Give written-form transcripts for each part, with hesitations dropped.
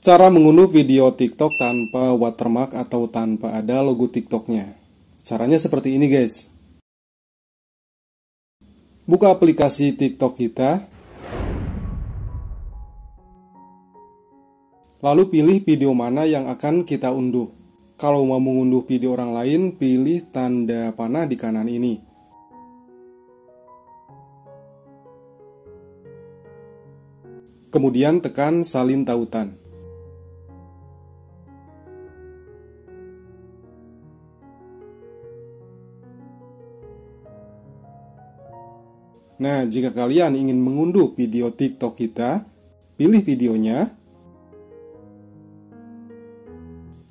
Cara mengunduh video TikTok tanpa watermark atau tanpa ada logo TikToknya. Caranya seperti ini guys. Buka aplikasi TikTok kita. Lalu pilih video mana yang akan kita unduh. Kalau mau mengunduh video orang lain, pilih tanda panah di kanan ini. Kemudian tekan salin tautan. Nah, jika kalian ingin mengunduh video TikTok kita, pilih videonya.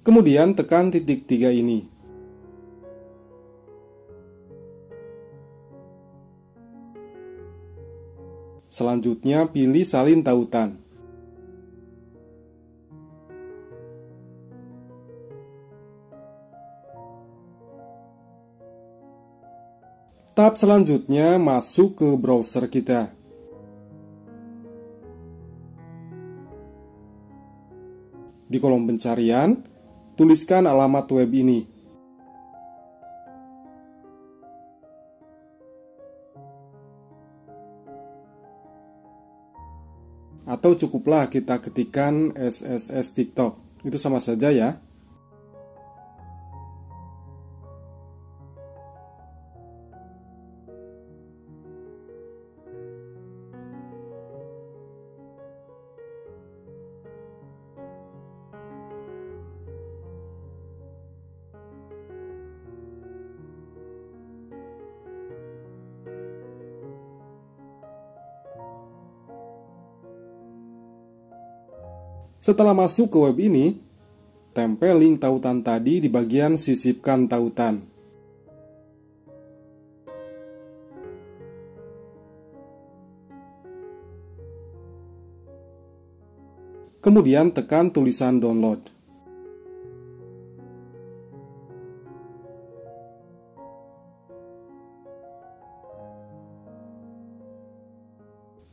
Kemudian tekan titik 3 ini. Selanjutnya pilih salin tautan. Tahap selanjutnya masuk ke browser kita. Di kolom pencarian, tuliskan alamat web ini. Atau cukuplah kita ketikkan SSS TikTok. Itu sama saja ya. Setelah masuk ke web ini, tempel link tautan tadi di bagian sisipkan tautan. Kemudian tekan tulisan download.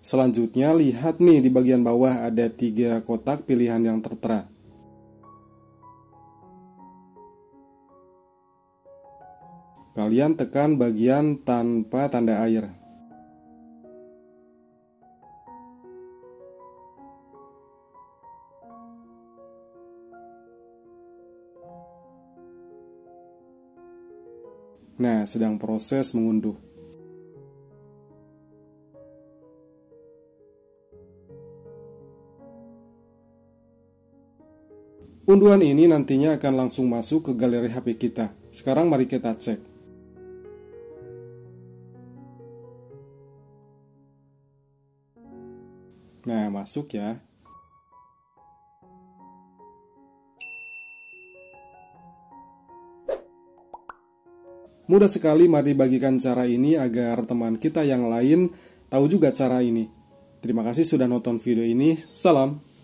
Selanjutnya lihat nih di bagian bawah ada 3 kotak pilihan yang tertera. Kalian tekan bagian tanpa tanda air. Nah, sedang proses mengunduh. Unduhan ini nantinya akan langsung masuk ke galeri HP kita. Sekarang mari kita cek. Nah, masuk ya. Mudah sekali, mari bagikan cara ini agar teman kita yang lain tahu juga cara ini. Terima kasih sudah nonton video ini. Salam.